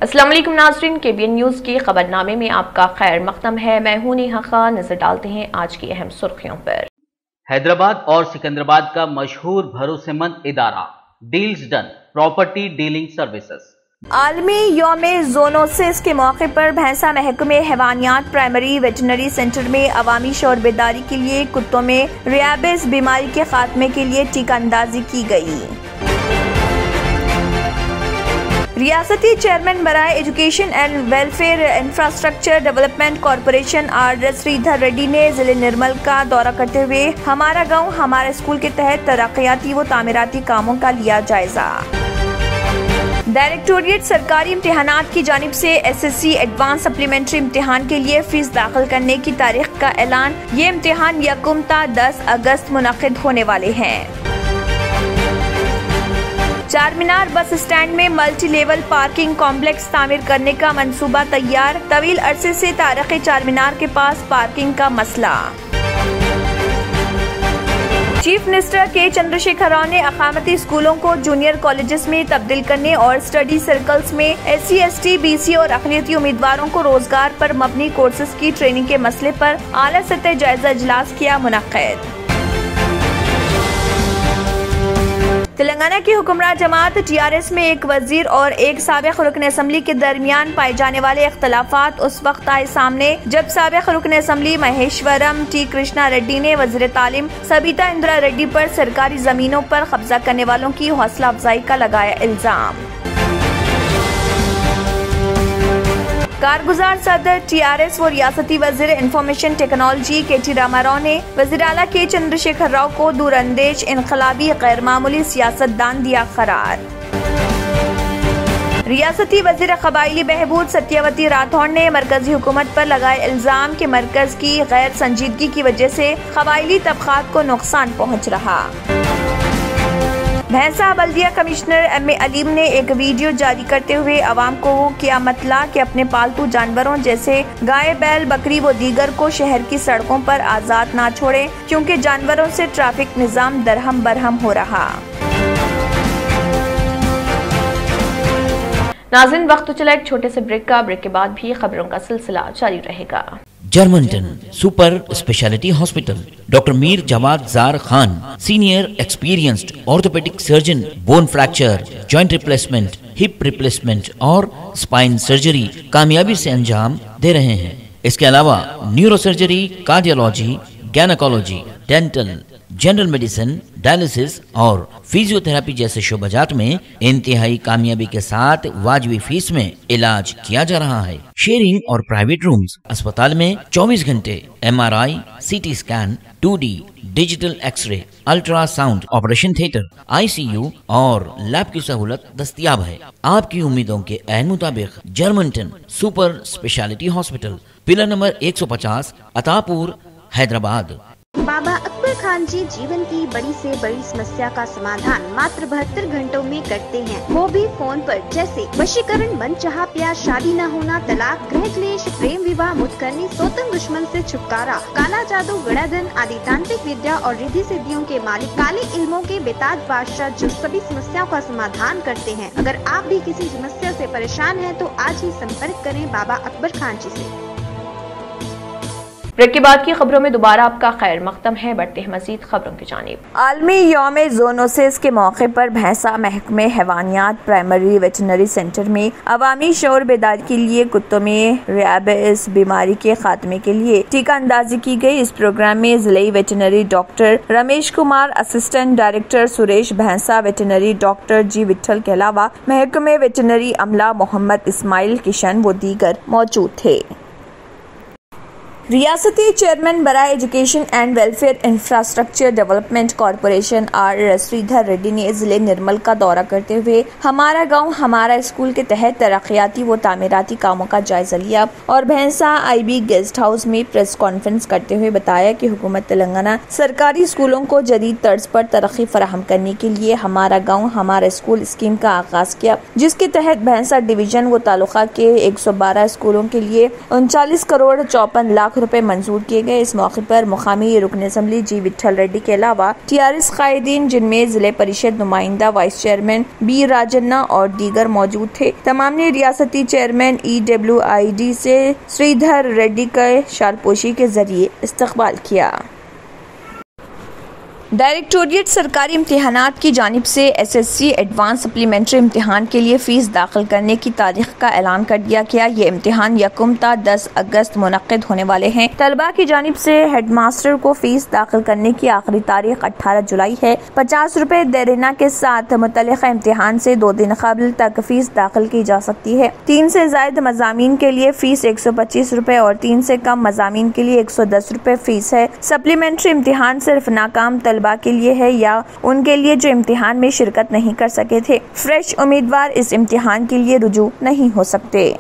अस्सलाम वालेकुम नाज़रीन, KBN न्यूज़ के खबरनामे में आपका खैर मक़दम है। मैं हूं नेहा खान। नजर डालते हैं आज की अहम सुर्खियों पर। हैदराबाद और सिकंदराबाद का मशहूर भरोसेमंद इदारा deals done property dealing services. आलमी यौम ज़ूनोसिस के मौके पर भैंसा महकमे हैवानियात प्राइमरी वेटनरी सेंटर में अवामी शौर बेदारी के लिए कुत्तों में रेबीज बीमारी के खात्मे के लिए टीका अंदाजी की गई। रियासती चेयरमैन बराए education and welfare infrastructure development corporation R Sridhar Reddy ने जिले निर्मल का दौरा करते हुए हमारा गांव हमारा स्कूल के तहत तरक्याती व तामीराती कामों का लिया जायजा। डायरेक्टोरेट सरकारी इम्तिहानात की जानिब से SSC एडवांस सप्लीमेंट्री इम्तिहान के लिए फीस दाखिल करने की तारीख का ऐलान। ये इम्तिहान 1 ता 10 अगस्त मुनक़िद होने वाले हैं। चारमीनार बस स्टैंड में मल्टी लेवल पार्किंग कॉम्प्लेक्स तामीर करने का मंसूबा तैयार। तवील अरसे से तारीख़ चारमीनार के पास पार्किंग का मसला। चीफ मिनिस्टर के चंद्रशेखर राव ने अकामती स्कूलों को जूनियर कॉलेजेस में तब्दील करने और स्टडी सर्कल्स में SC ST BC और अक़लियती उम्मीदवारों को रोजगार पर मबनी कोर्सेज की ट्रेनिंग के मसले पर आला सतह जायजा इजलास किया मुनक़्क़िद। तेलंगाना की हुक्मरान जमात TRS में एक वजीर और एक साबिक़ रुकन असम्बली के दरमियान पाए जाने वाले इख्तलाफात उस वक्त आए सामने जब साबिक़ रुकन असम्बली महेश्वरम T कृष्णा रेड्डी ने वज़ीर तालीम सबीता इंदिरा रेड्डी पर सरकारी जमीनों पर कब्जा करने वालों की हौसला अफजाई का लगाया इल्जाम। कारगुजार सदर TRS व रियासती वज़ीर इंफॉर्मेशन टेक्नोलॉजी KT रामाराव ने वज़ीर आला के चंद्रशेखर राव को दूरअंदेश इनकलाबी गैर मामूली सियासतदान दिया करार। रियासती वज़ीर क़बाइली बहबूद सत्यवती राठौड़ ने मरकजी हुकूमत पर लगाए इल्जाम कि मरकज की गैर संजीदगी की वजह से क़बाइली तबक़ात को नुकसान पहुँच रहा। भैंसा बल्दिया कमिश्नर MA अलीम ने एक वीडियो जारी करते हुए अवाम को किया मतला कि अपने पालतू जानवरों जैसे गाय बैल बकरी व दीगर को शहर की सड़कों पर आज़ाद ना छोड़ें क्योंकि जानवरों से ट्रैफिक निज़ाम दरहम बरहम हो रहा। नाज़रीन, वक्त तो चला एक छोटे से ब्रेक का। ब्रेक के बाद भी खबरों का सिलसिला जारी रहेगा। जर्मनटन super speciality hospital, doctor Mir Jawad Zar Khan, senior experienced orthopaedic surgeon, bone fracture, joint replacement, hip replacement और स्पाइन सर्जरी कामयाबी से अंजाम दे रहे हैं। इसके अलावा neuro surgery, cardiology, gynaecology, dental, general medicine, dialysis और फिजियोथेरेपी जैसे शोबाजात में इंतहाई कामयाबी के साथ वाजिबी फीस में इलाज किया जा रहा है। शेयरिंग और प्राइवेट रूम्स, अस्पताल में 24 घंटे MRI, CT scan, 2D digital x-ray, ultrasound, operation theatre, ICU और लैब की सहूलत दस्तयाब है। आपकी उम्मीदों के ऐन मुताबिक Germanten super speciality hospital, pillar number 150, Attapur, Hyderabad. Baba Akbar Khan ji जीवन की बड़ी से बड़ी समस्या का समाधान मात्र 72 घंटों में करते हैं, वो भी फोन पर। जैसे वशीकरण, मनचाहा प्यार, शादी न होना, तलाक, गृह क्लेश, प्रेम विवाह, मुतकरनी, सोतन दुश्मन से छुटकारा, काला जादू, गड़ाधन आदि तांत्रिक विद्या और रिद्धि सिद्धियों के मालिक काले इल्मों के बेताज बादशाह जो सभी समस्याओं का समाधान करते हैं। अगर आप भी किसी समस्या से परेशान हैं तो आज ही संपर्क करें बाबा अकबर खान जी से। ब्रेक के बाद की खबरों में दोबारा आपका खैर मक़दम है। बढ़ते हैं मज़ीद खबरों की जानिब। आलमी यौम ज़ूनोसिस के मौके पर भैंसा महकमे हैवानियात प्राइमरी वेटनरी सेंटर में अवामी शौर बेदारी के लिए कुत्तों में रेबीज बीमारी के खात्मे के लिए टीका अंदाजी की गई। इस प्रोग्राम में जिले veterinary doctor Ramesh Kumar, assistant director Suresh भैंसा, वेटनरी डॉक्टर G विठल के अलावा महकमे वेटनरी अमला मोहम्मद इस्माइल, किशन व दीगर मौजूद थे। रियासती चेयरमैन बराए education and welfare infrastructure development corporation R Sridhar Reddy ने जिले निर्मल का दौरा करते हुए हमारा गांव हमारा स्कूल के तहत तरक्याती व तामीराती कामों का जायजा लिया और भैंसा IB गेस्ट हाउस में प्रेस कॉन्फ्रेंस करते हुए बताया कि हुकूमत तेलंगाना सरकारी स्कूलों को जदीद तर्ज पर तरक्की फराहम करने के लिए हमारा गाँव हमारा स्कूल स्कीम का आगाज किया, जिसके तहत भैंसा डिवीजन व तालुका के 112 स्कूलों के लिए 39 करोड़ 54 लाख रुपए मंजूर किए गए। इस मौके पर मुकामी रुकन असम्बली जी विठल रेड्डी के अलावा टीआरएस कायदीन, जिनमें जिले परिषद नुमाइंदा, वाइस चेयरमैन बी राजन्ना और दीगर मौजूद थे। तमाम ने रियासती चेयरमैन EWID से श्रीधर रेड्डी का शालपोशी के जरिए इस्तकबाल किया। डायरेक्टोरेट सरकारी इम्तिहानात की जानिब से SSC एडवांस सप्लीमेंट्री इम्तिहान के लिए फ़ीस दाखिल करने की तारीख का ऐलान कर दिया गया। ये इम्तिहान 1 ता 10 अगस्त मुनक्किद होने वाले हैं। तलबा की जानिब से हेडमास्टर को फ़ीस दाखिल करने की आखिरी तारीख 18 जुलाई है। 50 रुपए देरिना के साथ मुतल्लिक़ा इम्तिहान से 2 दिन कबल तक फ़ीस दाखिल की जा सकती है। 3 से ज़ायद मज़ामीन के लिए फ़ीस 125 रुपए और 3 से कम मज़ामीन के लिए 110 रुपए फ़ीस है। सप्लीमेंट्री इम्तिहान सिर्फ नाकाम तलबा के लिए है या उनके लिए जो इम्तिहान में शिरकत नहीं कर सके थे। फ्रेश उम्मीदवार इस इम्तिहान के लिए रुजू नहीं हो सकते।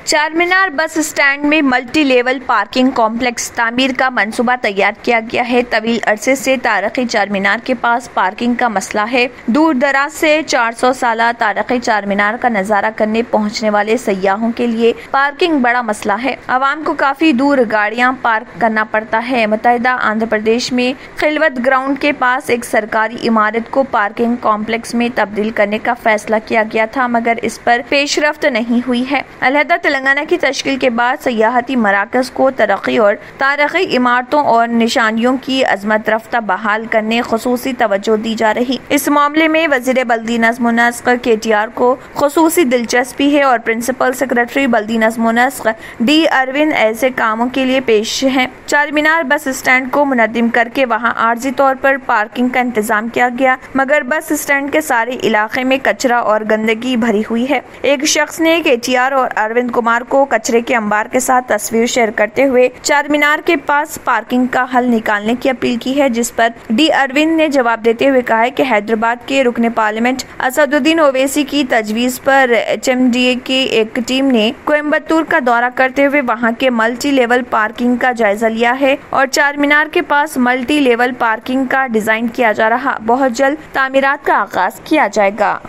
चारमीनार बस स्टैंड में मल्टी लेवल पार्किंग कॉम्प्लेक्स तामीर का मंसूबा तैयार किया गया है। तवील अरसे से तारीखी चारमीनार के पास पार्किंग का मसला है। दूर दराज से 400 साल तारीखी चारमीनार का नजारा करने पहुंचने वाले सयाहों के लिए पार्किंग बड़ा मसला है। आवाम को काफी दूर गाड़ियां पार्क करना पड़ता है। मुत्तहिदा आंध्र प्रदेश में खिलवत ग्राउंड के पास एक सरकारी इमारत को पार्किंग कॉम्प्लेक्स में तब्दील करने का फैसला किया गया था, मगर इस पर पेशरफ्त नहीं हुई है। अलहदा तेलंगाना की तश्कील के बाद सयाहती मराकज को तरक्की और तारीखी इमारतों और निशानियों की अजमत रफ्ता बहाल करने खुसूसी तवज्जो दी जा रही। इस मामले में वज़ीर बल्दी नज़्म व नस्क KTR को खुसूसी दिलचस्पी है और प्रिंसिपल सेक्रेटरी बल्दी नज़्म व नस्क D अरविंद ऐसे कामों के लिए पेश हैं। चारमीनार बस स्टैंड को मुनद्दिम करके वहाँ आर्जी तौर पर पार्किंग का इंतजाम किया गया, मगर बस स्टैंड के सारे इलाके में कचरा और गंदगी भरी हुई है। एक शख्स ने KTR और अरविंद कुमार को कचरे के अंबार के साथ तस्वीर शेयर करते हुए चारमीनार के पास पार्किंग का हल निकालने की अपील की है, जिस पर D अरविंद ने जवाब देते हुए कहा है कि हैदराबाद के रुकने पार्लियामेंट असदुद्दीन ओवैसी की तजवीज पर HMDA की एक टीम ने कोयम्बतूर का दौरा करते हुए वहां के मल्टी लेवल पार्किंग का जायजा लिया है और चारमीनार के पास मल्टी लेवल पार्किंग का डिजाइन किया जा रहा। बहुत जल्द तामीरात का आगाज किया जाएगा।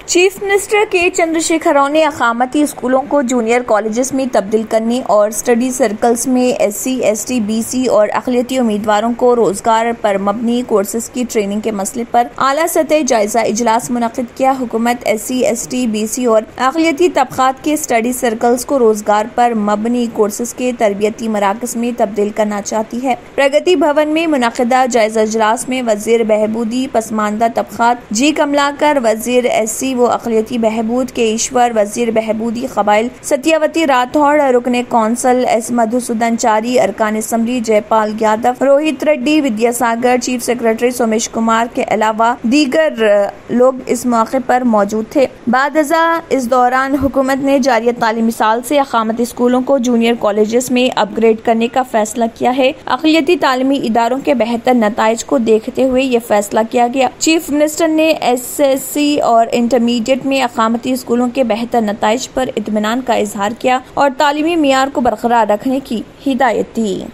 चीफ मिनिस्टर के चंद्रशेखर राव ने अकामती स्कूलों को जूनियर कॉलेजेस में तब्दील करने और स्टडी सर्कल्स में SC, ST, BC और अक़लियती उम्मीदवारों को रोजगार पर मबनी कोर्सेज की ट्रेनिंग के मसले पर आला सतह जायजा इजलास मुनक़िद किया। हुकूमत SC, ST, BC और अक़लियती तबक़ात के स्टडी सर्कल्स को रोजगार पर मबनी कोर्सेज के तरबियती मराकज़ में तब्दील करना चाहती है। प्रगति भवन में मुनक़िदा जायजा इजलास में वज़ीर बहबूदी पसमानदा तबक़ात G कमलाकर, वज़ीर SC वो अक़लियती बहबूद के ईश्वर, वज़ीर बहबूदी क़बाइल सत्यावती राठौड़, रुकने कौंसल S मधुसूदनचारी, अरकान assembly Jaipal Yadav, Rohit Reddy, Vidyasagar, chief secretary Somesh Kumar के अलावा दीगर लोग इस मौके पर मौजूद थे। बादअज़ा इस दौरान हुकूमत ने जारी तालीमी साल से अकामती स्कूलों को जूनियर कॉलेजेस में अपग्रेड करने का फैसला किया है। अक़लियती तालीमी इदारों के बेहतर नताइज को देखते हुए ये फैसला किया गया। चीफ मिनिस्टर ने SSC और इंटरमीडिएट में अकामती स्कूलों के बेहतर नताइज पर इत्मीनान का इजहार किया और तालीमी मियार को बरकरार रखने की हिदायत दी।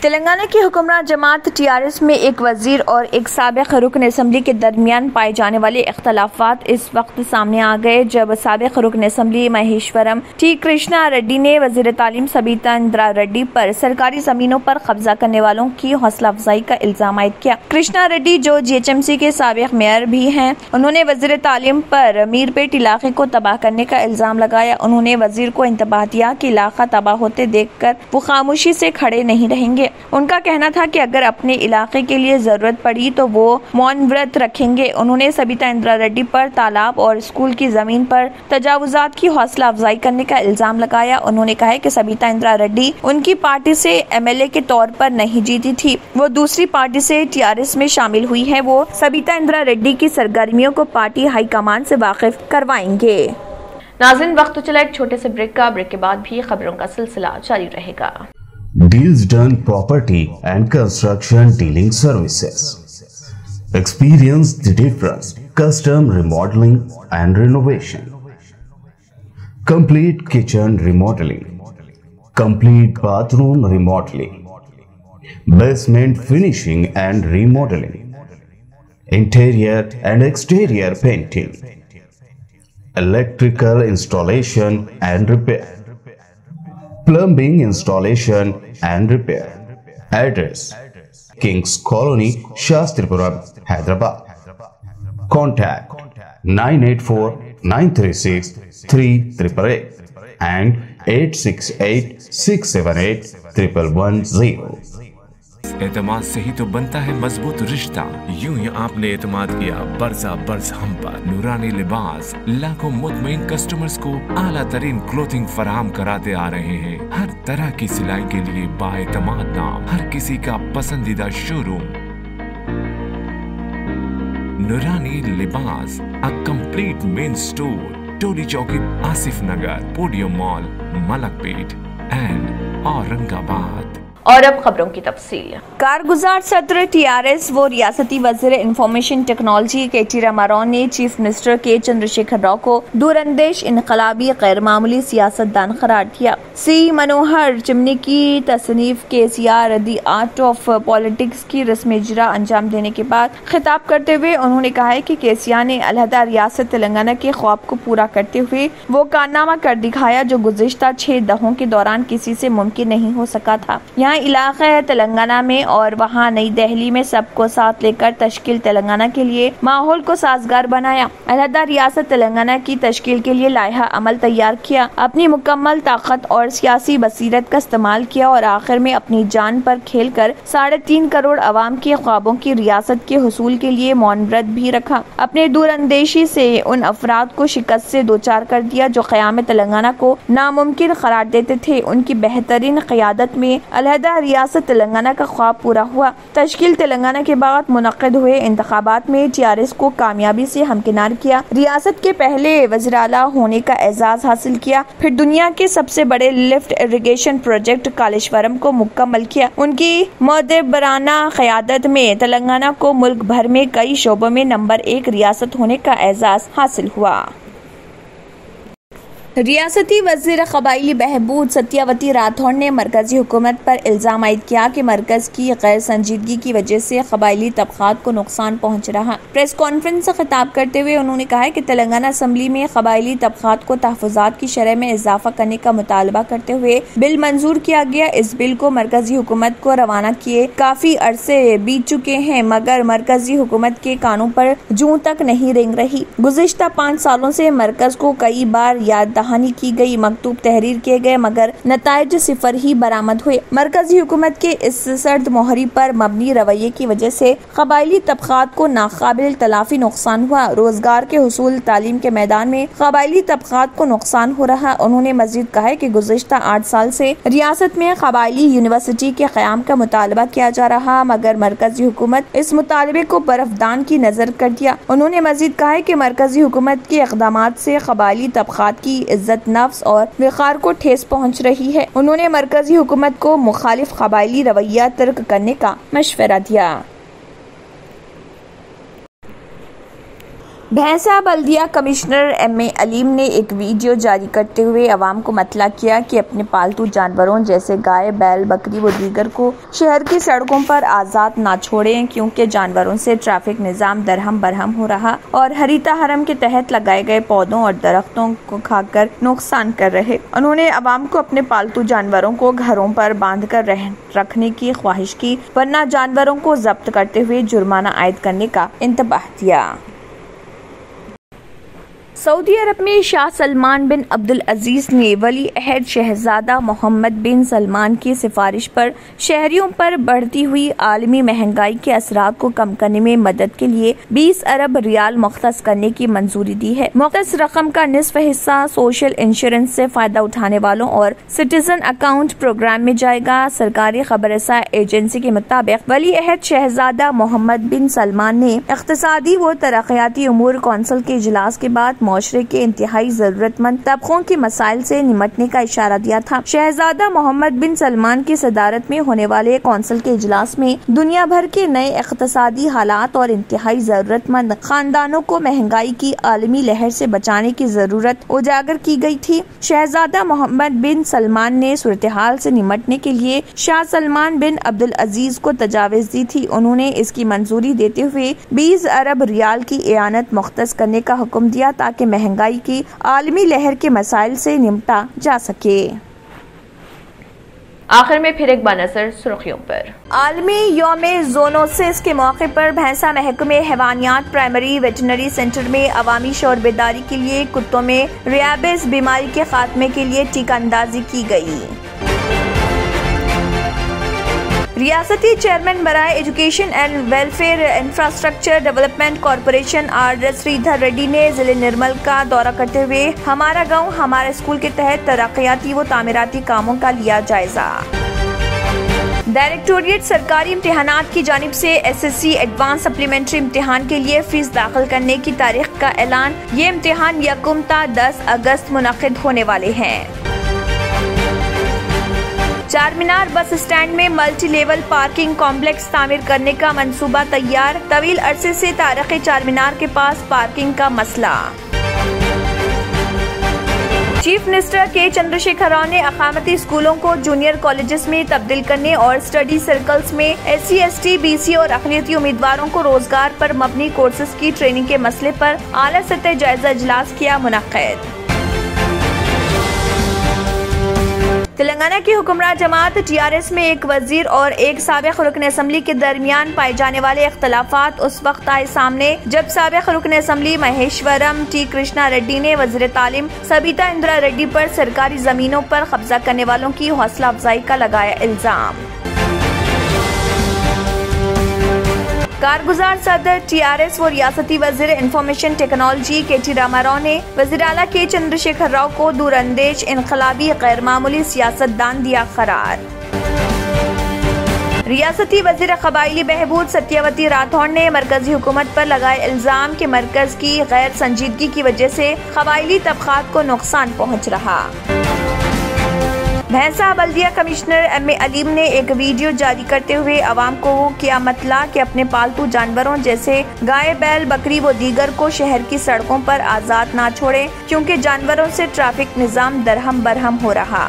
तेलंगाना की हुक्मरान जमात TRS में एक वजीर और एक साबिक रुकन असम्बली के दरमियान पाए जाने वाले इख्तलाफात इस वक्त सामने आ गए जब साबिक रुकन असम्बली महेश्वरम T कृष्णा रेड्डी ने वजीर तालीम सबिता इंदिरा रेड्डी पर सरकारी जमीनों पर कब्जा करने वालों की हौसला अफजाई का इल्जाम आयद किया। कृष्णा रेड्डी जो GHMC के साबिक मेयर भी हैं, उन्होंने वजीर तालीम पर मीरपेट इलाके को तबाह करने का इल्जाम लगाया। उन्होंने वजीर को इंतबाह दिया कि इलाका तबाह होते देखकर वो खामोशी से खड़े नहीं रहेंगे। उनका कहना था कि अगर अपने इलाके के लिए जरूरत पड़ी तो वो मौन व्रत रखेंगे। उन्होंने सबिता इंदिरा रेड्डी पर तालाब और स्कूल की जमीन पर तजावुजात की हौसला अफजाई करने का इल्जाम लगाया। उन्होंने कहा कि सबिता इंदिरा रेड्डी उनकी पार्टी से MLA के तौर पर नहीं जीती थी, वो दूसरी पार्टी से TRS में शामिल हुई है। वो सबिता इंदिरा रेड्डी की सरगर्मियों को पार्टी हाईकमान से वाकिफ करवाएंगे। नाज़रीन, वक्त तो चला एक छोटे से ब्रेक का। ब्रेक के बाद भी खबरों का सिलसिला जारी रहेगा। Deals Done Property and Construction Dealing Services. Experience the difference. Custom remodeling and renovation. Complete kitchen remodeling. Complete bathroom remodeling. Basement finishing and remodeling. interior and exterior painting, electrical installation and repair, plumbing installation and repair. Address: Kings Colony, Shastripuram, Hyderabad. Contact 984-936-3888 and 868-678-1110. एतमाद से ही तो बनता है मजबूत रिश्ता। यूं ही आपने एतमाद किया बरसा बरस हम पर। नूरानी लिबास लाखों मुतमईन कस्टमर्स को आला तरीन क्लोथिंग फराहम कराते आ रहे हैं। हर तरह की सिलाई के लिए बाएतमाद नाम, हर किसी का पसंदीदा showroom Noorani Libas, a complete men store, Toli Chowki, Asif Nagar, podium mall, Malakpet and Aurangabad. और अब खबरों की तफसील। कारगुजार सदर टीआरएस व रियासती वज़ीर इंफॉर्मेशन टेक्नोलॉजी के रामाराव ने चीफ मिनिस्टर के चंद्रशेखर राव को दूरंदेश इनकलाबी गैर मामूली सियासतदान करार दिया। सी मनोहर चिमनी की तसनीफ KCR the art of politics की रस्म इजरा अंजाम देने के बाद खिताब करते हुए उन्होंने कहा है कि केसीआर ने अलहदा रियासत तेलंगाना के ख्वाब को पूरा करते हुए वो कारनामा कर दिखाया जो गुज़िश्ता 6 दहाकों के दौरान किसी से मुमकिन नहीं हो सका था। यहाँ इलाका है तेलंगाना में और वहाँ नई दिल्ली में सबको साथ लेकर तश्कील तेलंगाना के लिए माहौल को साजगार बनाया। अलहदा रियासत तेलंगाना की तश्कील के लिए लाइहा अमल तैयार किया, अपनी मुकम्मल ताकत और सियासी बसीरत का इस्तेमाल किया और आखिर में अपनी जान पर खेल कर 3.5 करोड़ आवाम के ख्वाबों की रियासत के हुसूल के लिए मौन व्रत भी रखा। अपने दूरंदेशी से उन अफराद को शिकस्त से दोचार कर दिया जो क़याम तेलंगाना को नामुमकिन करार देते थे। उनकी बेहतरीन क़यादत में अलहदा रियासत तेलंगाना का ख्वाब पूरा हुआ। तश्कील तेलंगाना के बाद मुनक्किद हुए इंतखाबात में टीआरएस को कामयाबी से हमकिनार किया, रियासत के पहले वज़ीर आला होने का एजाज हासिल किया, फिर दुनिया के सबसे बड़े लिफ्ट इरिगेशन प्रोजेक्ट कालेश्वरम को मुकम्मल किया। उनकी मुदब्बराना क़यादत में तेलंगाना को मुल्क भर में कई शोबों में नंबर 1 रियासत होने का एजाज हासिल हुआ। रियासती वज़ीर क़बाइली बहबूद सत्यावती राठौड़ ने मरकजी हुकूमत पर इल्ज़ाम आयद किया कि मरकज की गैर संजीदगी की वजह से क़बाइली तबक़ात को नुकसान पहुँच रहा। प्रेस कॉन्फ्रेंस से खिताब करते हुए उन्होंने कहा कि तेलंगाना असम्बली में क़बाइली तबक़ात को तहफ़्फ़ुज़ात की शरह में इजाफ़ा करने का मुतालबा करते हुए बिल मंजूर किया गया। इस बिल को मरकजी हुकूमत को रवाना किए काफ़ी अरसे बीत चुके हैं मगर मरकजी हुकूमत के कानों पर जूं तक नहीं रेंग रही। गुज़िश्ता 5 सालों से मरकज को कई बार याद दहानी की गई, मकतूब तहरीर किए गए मगर नताइज सिफर ही बरामद हुए। मरकजी हुकूमत के इस सर्द मोहरी पर मबनी रवैये की वजह से क़बाइली तबक़ात को नाकाबिल तलाफी नुकसान हुआ। रोजगार के हुसूल, तालीम के मैदान में क़बाइली तबक़ात को नुकसान हो रहा। उन्होंने मजीद कहा कि गुज़िश्ता 8 साल से रियासत में क़बाइली यूनिवर्सिटी के क़याम का मुतालबा किया जा रहा मगर मरकजी हुकूमत इस मुतालबे को बर्फदान की नजर कर दिया। उन्होंने मजीद कहा कि मरकजी हुकूमत के इक़दामात से क़बाइली तबक़ात की इज्जत नफ्स और वक़ार को ठेस पहुंच रही है। उन्होंने मरकजी हुकूमत को मुखालिफ क़बाइली रवैया तर्क करने का मशवरा दिया। भैंसा बल्दिया कमिश्नर एम.ए. अलीम ने एक वीडियो जारी करते हुए अवाम को मतला किया कि अपने पालतू जानवरों जैसे गाय, बैल, बकरी व दीगर को शहर की सड़कों पर आज़ाद ना छोड़ें क्योंकि जानवरों से ट्रैफिक निज़ाम दरहम बरहम हो रहा और हरीता हरम के तहत लगाए गए पौधों और दरख्तों को खाकर नुकसान कर रहे। उन्होंने अवाम को अपने पालतू जानवरों को घरों पर बांध कर रखने की ख्वाहिश की वरना जानवरों को जब्त करते हुए जुर्माना आयद करने का इंतबाह दिया। सऊदी अरब में शाह सलमान बिन अब्दुल अजीज ने वली अहद शहजादा मोहम्मद बिन सलमान की सिफारिश पर शहरियों पर बढ़ती हुई आलमी महंगाई के असरात को कम करने में मदद के लिए 20 अरब रियाल मुख्तस करने की मंजूरी दी है। मुख्तस रकम का निस्फ हिस्सा सोशल इंश्योरेंस से फायदा उठाने वालों और सिटीजन अकाउंट प्रोग्राम में जाएगा। सरकारी खबरसा एजेंसी के मुताबिक वली अहद शहजादा मोहम्मद बिन सलमान ने इख्तिसादी व तरक्याती उमूर कौंसिल के इजलास के बाद मुआशरे के इंतहाई जरूरतमंद तबकों के मसाइल से निमटने का इशारा दिया था। शहजादा मोहम्मद बिन सलमान की सदारत में होने वाले कौंसिल के इजलास में दुनिया भर के नए इक़्तिसादी हालात और इंतहाई जरूरतमंद खानदानों को महंगाई की आलमी लहर से बचाने की जरूरत उजागर की गई थी। शहजादा मोहम्मद बिन सलमान ने सूरत हाल से निमटने के लिए शाह सलमान बिन अब्दुल अजीज को तजावीज़ दी थी। उन्होंने इसकी मंजूरी देते हुए 20 अरब रियाल की एआनत मुख्तस करने का हुक्म दिया ताकि महंगाई की आलमी लहर के मसाइल से निपटा जा सके। आखिर में फिर एक बार नजर सुर्खियों पर। आलमी यौम ज़ोनोसिस के मौके पर भैंसा महकमे हैवानियात प्राइमरी वेटनरी सेंटर में अवामी शोर बेदारी के लिए कुत्तों में रेबीज बीमारी के खात्मे के लिए टीका अंदाजी की गई। रियासती चेयरमैन बराए education and welfare infrastructure development corporation R Sridhar Reddy ने जिले निर्मल का दौरा करते हुए हमारा गांव हमारा स्कूल के तहत तरक्याती व तामीराती कामों का लिया जायजा। डायरेक्टोरेट सरकारी इम्तिहानात की जानिब से SSC एडवांस सप्लीमेंट्री इम्तिहान के लिए फीस दाखिल करने की तारीख का ऐलान। ये इम्तिहान 1 ता 10 अगस्त मुनक़िद होने वाले हैं। चारमीनार बस स्टैंड में मल्टी लेवल पार्किंग कॉम्प्लेक्स तामीर करने का मंसूबा तैयार। तवील अरसे से तारीख़ चारमीनार के पास पार्किंग का मसला। चीफ मिनिस्टर के चंद्रशेखर राव ने अकामती स्कूलों को जूनियर कॉलेजेस में तब्दील करने और स्टडी सर्कल्स में SC ST BC और अक़लियती उम्मीदवारों को रोजगार पर मबनी कोर्सेज की ट्रेनिंग के मसले पर आला सतह जायजा इजलास किया मुनक़्क़िद। तेलंगाना की हुक्मरान जमात TRS में एक वजीर और एक साबिक़ रुकन असम्बली के दरमियान पाए जाने वाले इख्तलाफात उस वक्त आए सामने जब साबिक़ रुकन असम्बली महेश्वरम T कृष्णा रेड्डी ने वज़ीर तालीम सबीता इंदिरा रेड्डी पर सरकारी जमीनों पर कब्जा करने वालों की हौसला अफजाई का लगाया इल्जाम। कारगुजार सदर TRS व रियासती वजीर इंफॉर्मेशन टेक्नोलॉजी KT रामाराव ने वज़ीर आला के चंद्रशेखर राव को दूरअंदेश इनकलाबी गैर मामूली सियासतदान दिया करार। रियासती वजीर कबायली बहबूद सत्यवती राठौड़ ने मरकजी हुकूमत पर लगाए इल्जाम कि मरकज की गैर संजीदगी की वजह से कबायली तबकात को नुकसान पहुँच रहा। भैंसा बल्दिया कमिश्नर MA अलीम ने एक वीडियो जारी करते हुए आवाम को किया मतला कि अपने पालतू जानवरों जैसे गाय बैल बकरी व दीगर को शहर की सड़कों पर आज़ाद ना छोड़ें क्योंकि जानवरों से ट्रैफिक निज़ाम दरहम बरहम हो रहा।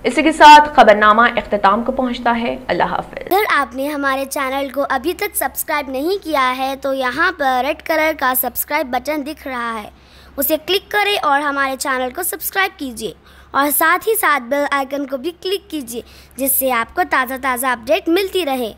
इसी के साथ खबरनामा इख्तिताम को पहुंचता है। अल्लाह हाफ़िज़। अगर आपने हमारे चैनल को अभी तक सब्सक्राइब नहीं किया है तो यहाँ पर रेड कलर का सब्सक्राइब बटन दिख रहा है, उसे क्लिक करें और हमारे चैनल को सब्सक्राइब कीजिए और साथ ही साथ बेल आइकन को भी क्लिक कीजिए जिससे आपको ताज़ा अपडेट मिलती रहे।